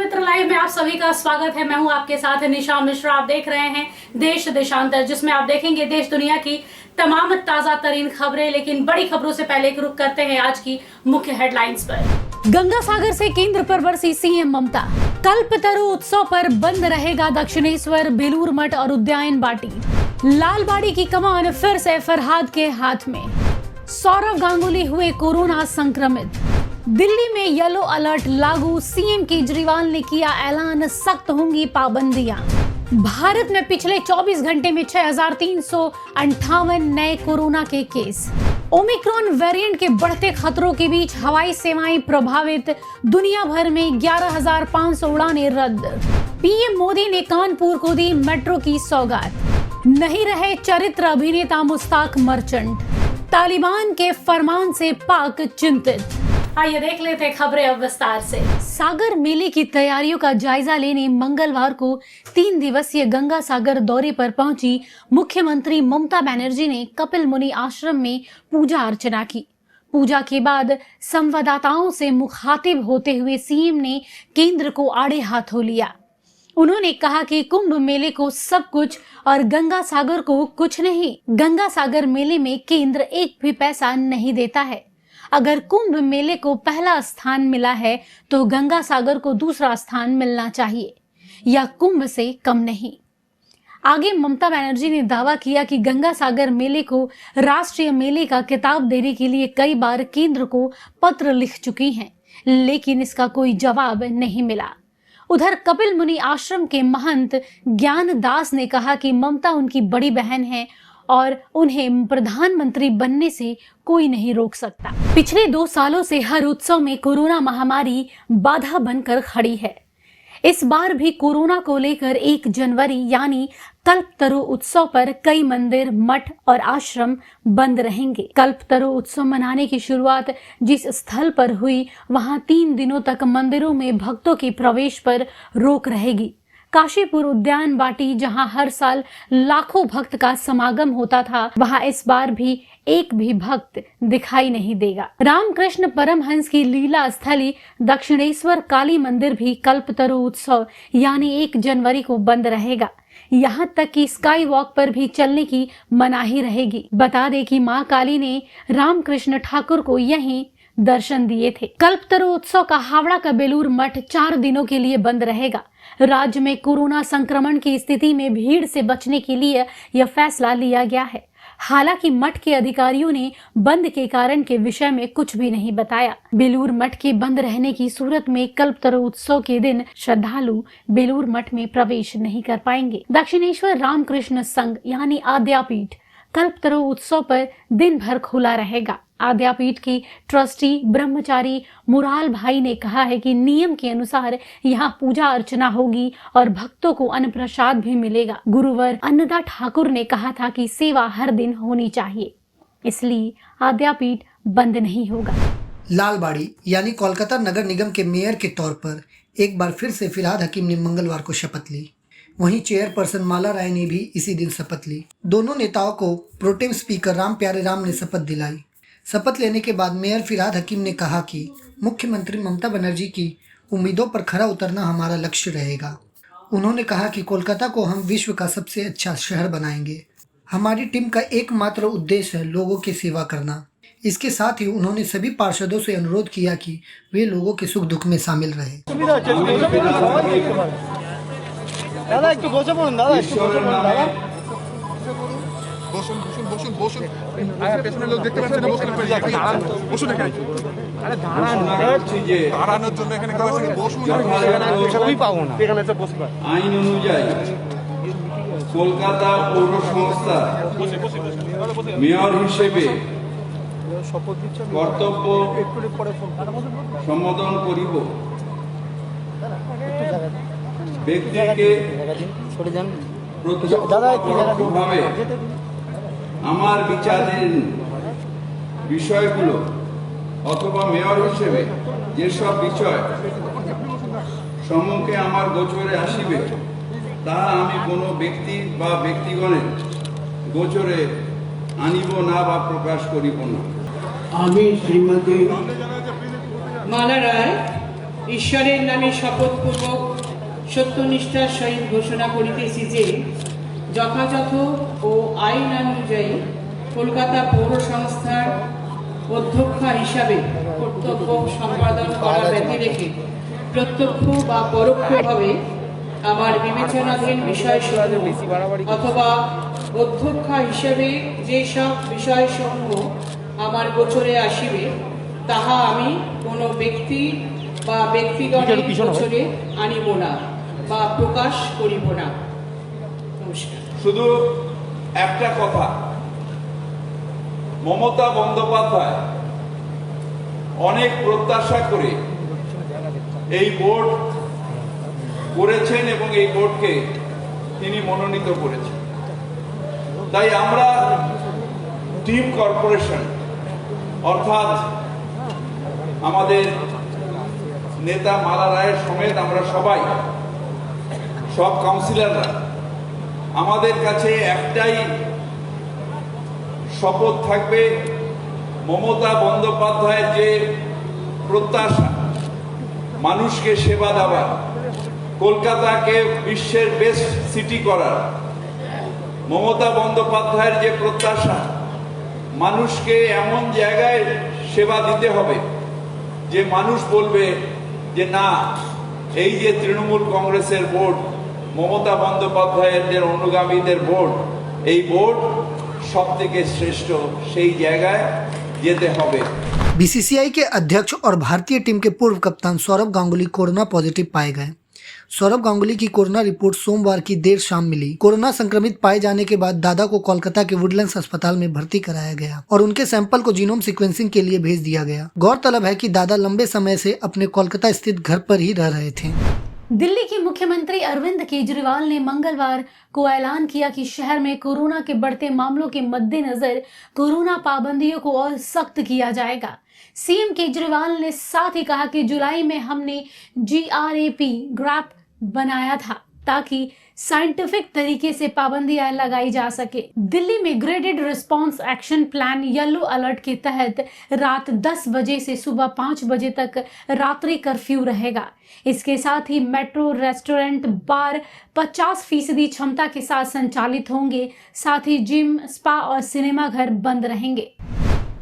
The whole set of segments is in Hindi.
मित्र लाइव में आप सभी का स्वागत है। मैं हूं आपके साथ निशा मिश्रा। आप देख रहे हैं देश देशांतर, जिसमें आप देखेंगे देश दुनिया की तमाम ताजा तरीन खबरें। लेकिन बड़ी खबरों से पहले एक रुख करते हैं आज की मुख्य हेडलाइंस पर। गंगा सागर से केंद्र पर बरसी सीएम ममता। कल्पतरु उत्सव पर बंद रहेगा दक्षिणेश्वर, बेलूर मठ और उद्यान बाटी। लालबाड़ी की कमान फिर से फरहाद के हाथ में। सौरव गांगुली हुए कोरोना संक्रमित। दिल्ली में येलो अलर्ट लागू, सीएम केजरीवाल ने किया ऐलान, सख्त होंगी पाबंदियां। भारत में पिछले 24 घंटे में 6,358 नए कोरोना के केस। ओमिक्रॉन वेरिएंट के बढ़ते खतरों के बीच हवाई सेवाएं प्रभावित, दुनिया भर में 11,500 उड़ानें रद्द। पीएम मोदी ने कानपुर को दी मेट्रो की सौगात। नहीं रहे चरित्र अभिनेता मुश्ताक मर्चेंट। तालिबान के फरमान से पाक चिंतित। आइए देख लेते हैं खबरें अब विस्तार से। सागर मेले की तैयारियों का जायजा लेने मंगलवार को 3 दिवसीय गंगा सागर दौरे पर पहुंची मुख्यमंत्री ममता बनर्जी ने कपिल मुनि आश्रम में पूजा अर्चना की। पूजा के बाद संवाददाताओं से मुखातिब होते हुए सीएम ने केंद्र को आड़े हाथों लिया। उन्होंने कहा कि कुंभ मेले को सब कुछ और गंगा सागर को कुछ नहीं। गंगा सागर मेले में केंद्र एक भी पैसा नहीं देता है। अगर कुंभ मेले को पहला स्थान मिला है तो गंगा सागर को दूसरा स्थान मिलना चाहिए, या कुंभ से कम नहीं। आगे ममता बनर्जी ने दावा किया कि गंगा सागर मेले को राष्ट्रीय मेले का खिताब देने के लिए कई बार केंद्र को पत्र लिख चुकी हैं, लेकिन इसका कोई जवाब नहीं मिला। उधर कपिल मुनि आश्रम के महंत ज्ञान दास ने कहा कि ममता उनकी बड़ी बहन है और उन्हें प्रधानमंत्री बनने से कोई नहीं रोक सकता। पिछले 2 सालों से हर उत्सव में कोरोना महामारी बाधा बनकर खड़ी है। इस बार भी कोरोना को लेकर 1 जनवरी यानी कल्पतरु उत्सव पर कई मंदिर, मठ और आश्रम बंद रहेंगे। कल्पतरु उत्सव मनाने की शुरुआत जिस स्थल पर हुई, वहां 3 दिनों तक मंदिरों में भक्तों के प्रवेश पर रोक रहेगी। काशीपुर उद्यान बाटी, जहां हर साल लाखों भक्त का समागम होता था, वहां इस बार भी एक भी भक्त दिखाई नहीं देगा। रामकृष्ण परमहंस की लीला स्थली दक्षिणेश्वर काली मंदिर भी कल्पतरु उत्सव यानी 1 जनवरी को बंद रहेगा। यहाँ तक कि स्काई वॉक पर भी चलने की मनाही रहेगी। बता दें कि मां काली ने रामकृष्ण ठाकुर को यहीं दर्शन दिए थे। कल्पतरु उत्सव का हावड़ा का बेलूर मठ 4 दिनों के लिए बंद रहेगा। राज्य में कोरोना संक्रमण की स्थिति में भीड़ से बचने के लिए यह फैसला लिया गया है। हालांकि मठ के अधिकारियों ने बंद के कारण के विषय में कुछ भी नहीं बताया। बेलूर मठ के बंद रहने की सूरत में कल्पतरु उत्सव के दिन श्रद्धालु बेलूर मठ में प्रवेश नहीं कर पाएंगे। दक्षिणेश्वर रामकृष्ण संघ यानी आद्यापीठ कल्पतरु उत्सव पर दिन भर खुला रहेगा। आद्यापीठ की ट्रस्टी ब्रह्मचारी मुराल भाई ने कहा है कि नियम के अनुसार यहाँ पूजा अर्चना होगी और भक्तों को अन्न प्रसाद भी मिलेगा। गुरुवर अन्नदा ठाकुर ने कहा था कि सेवा हर दिन होनी चाहिए, इसलिए आद्यापीठ बंद नहीं होगा। लालबाड़ी यानी कोलकाता नगर निगम के मेयर के तौर पर एक बार फिर से फिरहाद हकीम ने मंगलवार को शपथ ली। वहीं चेयरपर्सन माला राय ने भी इसी दिन शपथ ली। दोनों नेताओं को प्रोटेम स्पीकर राम प्यारे राम ने शपथ दिलाई। शपथ लेने के बाद मेयर फिरहाद हकीम ने कहा कि मुख्यमंत्री ममता बनर्जी की उम्मीदों पर खरा उतरना हमारा लक्ष्य रहेगा। उन्होंने कहा कि कोलकाता को हम विश्व का सबसे अच्छा शहर बनाएंगे। हमारी टीम का एकमात्र उद्देश्य है लोगों की सेवा करना। इसके साथ ही उन्होंने सभी पार्षदों से अनुरोध किया कि वे लोगों के सुख दुख में शामिल रहे। দাদা একটু বসে পড়ুন, দাদা একটু বসে পড়ুন, দাদা বসুন বসুন বসুন বসুন। আরে পেছনের লোক দেখতে পাচ্ছেন না, বসুন দাঁড়ান, বসুন এখানে। আরে দাঁড়ান, দাঁড়ানোর জন্য এখানে কেউ আছে? বসুন, সবই পাবো না, এখানে এসে বসে পারেন। আইন অনুযায়ী কলকাতা পৌর সংস্থা মেয়র হিসেবে কর্তব্য সম্পাদন করিব। ব্যক্তিকে প্রত্যক্ষভাবে আমার বিচারাধীন বিষয়গুলো অথবা মেয়র হিসেবে যেসব বিষয় সম্মুখে আমার গোচরে আসিবে, তাহা আমি কোনো ব্যক্তি বা ব্যক্তিগণের গোচরে আনিব না বা প্রকাশ করিব না। আমি শ্রীমতী মালা রায় ঈশ্বরের নামে শপথপূর্বক সত্যনিষ্ঠার সহিত ঘোষণা করিতেছি যে যথাযথ ও আইনানুযায়ী কলকাতা পৌর সংস্থার অধ্যক্ষা হিসাবে কর্তব্য সম্পাদন করা ব্যতি রেখে প্রত্যক্ষ বা পরোক্ষভাবে আমার বিবেচনাধীন বিষয়সমূহ অথবা অধ্যক্ষা হিসেবে যেসব বিষয়সমূহ আমার গোচরে আসিবে তাহা আমি কোনো ব্যক্তি বা ব্যক্তিগণের গোচরে আনিব না বা প্রকাশ করিব না। নমস্কার। শুধু একটা কথা, মমতা বন্দ্যোপাধ্যায় অনেক প্রত্যাশা করে এই বোর্ড করেছেন এবং এই বোর্ডকে তিনি মনোনীত করেছেন। তাই আমরা টিম কর্পোরেশন অর্থাৎ আমাদের নেতা মালা রায়ের সমেত আমরা সবাই, সব কাউন্সিলররা, আমাদের কাছে একটাই শপথ থাকবে, মমতা বন্দ্যোপাধ্যায়ের যে প্রত্যাশা মানুষকে সেবা দেওয়ার, কলকাতাকে বিশ্বের বেস্ট সিটি করার, মমতা বন্দ্যোপাধ্যায়ের যে প্রত্যাশা মানুষকে এমন জায়গায় সেবা দিতে হবে যে মানুষ বলবে যে না, এই যে তৃণমূল কংগ্রেসের বোর্ড, মমতা বন্দ্যোপাধ্যায়ের যে অনুগামীদের বোর্ড, এই বোর্ড সব থেকে শ্রেষ্ঠ, সেই জায়গায় যেতে হবে। बीसीसीआई के अध्यक्ष और भारतीय टीम के पूर्व कप्तान सौरभ गांगुली कोरोना पॉजिटिव पाए गए। सौरभ गांगुली की कोरोना रिपोर्ट सोमवार की देर शाम मिली। कोरोना संक्रमित पाए जाने के बाद दादा को कोलकाता के वुडलैंड्स अस्पताल में भर्ती कराया गया और उनके सैंपल को जीनोम सीक्वेंसिंग के लिए भेज दिया गया। गौरतलब है कि दादा लंबे समय से अपने कोलकाता स्थित घर पर ही रह रहे थे। दिल्ली के मुख्यमंत्री अरविंद केजरीवाल ने मंगलवार को ऐलान किया कि शहर में कोरोना के बढ़ते मामलों के मद्देनजर कोरोना पाबंदियों को और सख्त किया जाएगा। सीएम केजरीवाल ने साथ ही कहा कि जुलाई में हमने GRAP ग्राफ बनाया था ताकि साइंटिफिक तरीके से पाबंदियां लगाई जा सके। दिल्ली में graded response action plan yellow alert के तहत रात 10 बजे से सुबह 5 बजे तक रात्रि कर्फ्यू रहेगा। इसके साथ ही मेट्रो, रेस्टोरेंट, बार 50% क्षमता के साथ संचालित होंगे। साथ ही जिम, स्पा और सिनेमा घर बंद रहेंगे।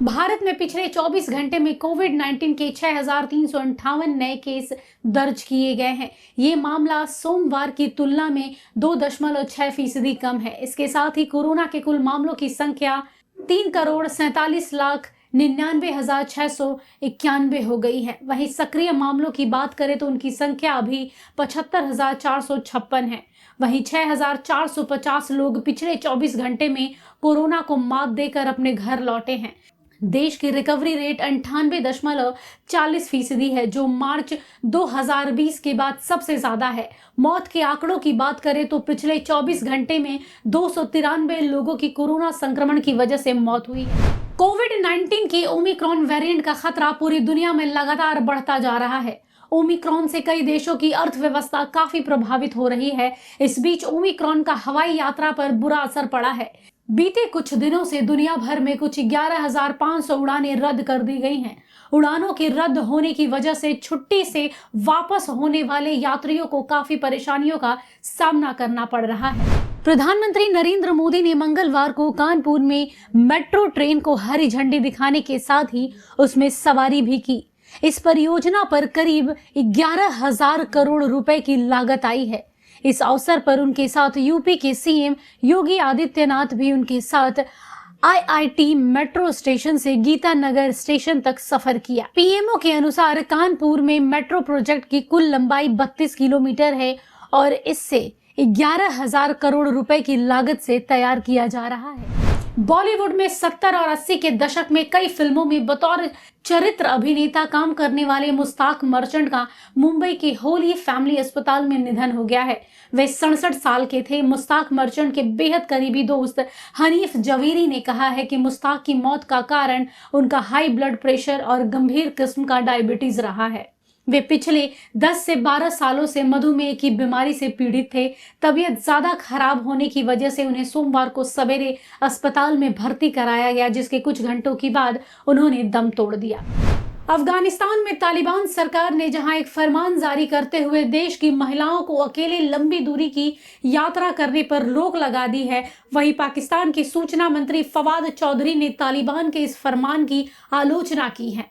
भारत में पिछले 24 घंटे में कोविड-19 के 6,358 नए केस दर्ज किए गए हैं। ये मामला सोमवार की तुलना में 2.6% कम है। इसके साथ ही कोरोना के कुल मामलों की संख्या 3,47,99,691 हो गई है। वहीं सक्रिय मामलों की बात करें तो उनकी संख्या अभी 75,456 है। वहीं 6,450 लोग पिछले 24 घंटे में कोरोना को मात देकर अपने घर लौटे हैं। देश की रिकवरी रेट 98.40% है, जो मार्च 2020 के बाद सबसे ज्यादा है। मौत के आंकड़ों की बात करें तो पिछले 24 घंटे में 293 लोगों की कोरोना संक्रमण की वजह से मौत हुई है। कोविड-19 के ओमिक्रॉन वेरिएंट का खतरा पूरी दुनिया में लगातार बढ़ता जा रहा है। ओमिक्रॉन से कई देशों की अर्थव्यवस्था काफी प्रभावित हो रही है। इस बीच ओमिक्रॉन का हवाई यात्रा पर बुरा असर पड़ा है। बीते कुछ दिनों से दुनिया भर में कुछ 11,500 उड़ानें रद्द कर दी गई हैं। उड़ानों के रद्द होने की वजह से छुट्टी से वापस होने वाले यात्रियों को काफी परेशानियों का सामना करना पड़ रहा है। प्रधानमंत्री नरेंद्र मोदी ने मंगलवार को कानपुर में मेट्रो ट्रेन को हरी झंडी दिखाने के साथ ही उसमें सवारी भी की। इस परियोजना पर करीब 11,000 करोड़ रुपए की लागत आई है। इस अवसर पर उनके साथ यूपी के सीएम योगी आदित्यनाथ भी उनके साथ IIT मेट्रो स्टेशन से गीता नगर स्टेशन तक सफर किया। पीएमओ के अनुसार कानपुर में मेट्रो प्रोजेक्ट की कुल लंबाई 32 किलोमीटर है और इससे 11,000 करोड़ रुपए की लागत से तैयार किया जा रहा है। बॉलीवुड में 70 और 80 के दशक में कई फिल्मों में बतौर चरित्र अभिनेता काम करने वाले मुश्ताक मर्चेंट का मुंबई के होली फैमिली अस्पताल में निधन हो गया है। वे 67 साल के थे। मुश्ताक मर्चेंट के बेहद करीबी दोस्त हनीफ जवेरी ने कहा है कि मुश्ताक की मौत का कारण उनका हाई ब्लड प्रेशर और गंभीर किस्म का डायबिटीज रहा है। वे पिछले 10 से 12 सालों से मधुमेह की बीमारी से पीड़ित थे। तबीयत ज्यादा खराब होने की वजह से उन्हें सोमवार को सवेरे अस्पताल में भर्ती कराया गया, जिसके कुछ घंटों के बाद उन्होंने दम तोड़ दिया। अफगानिस्तान में तालिबान सरकार ने जहां एक फरमान जारी करते हुए देश की महिलाओं को अकेले लंबी दूरी की यात्रा करने पर रोक लगा दी है, वहीं पाकिस्तान के सूचना मंत्री फवाद चौधरी ने तालिबान के इस फरमान की आलोचना की है।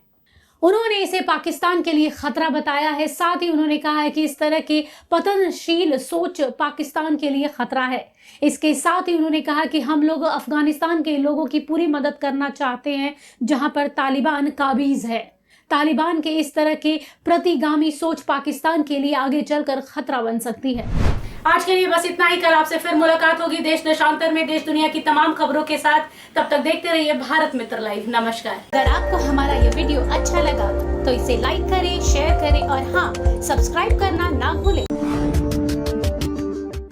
उन्होंने इसे पाकिस्तान के लिए खतरा बताया है। साथ ही उन्होंने कहा है कि इस तरह की पतनशील सोच पाकिस्तान के लिए खतरा है। इसके साथ ही उन्होंने कहा कि हम लोग अफगानिस्तान के लोगों की पूरी मदद करना चाहते हैं जहां पर तालिबान काबिज है। तालिबान के इस तरह के प्रतिगामी सोच पाकिस्तान के लिए आगे चलकर खतरा बन सकती है। आज के लिए बस इतना ही। कल आपसे फिर मुलाकात होगी देश देशांतर में देश दुनिया की तमाम खबरों के साथ। तब तक देखते रहिए भारत मित्र लाइव। नमस्कार। अगर आपको हमारा ये वीडियो अच्छा लगा तो इसे लाइक करें, शेयर करें और हाँ, सब्सक्राइब करना ना भूलें।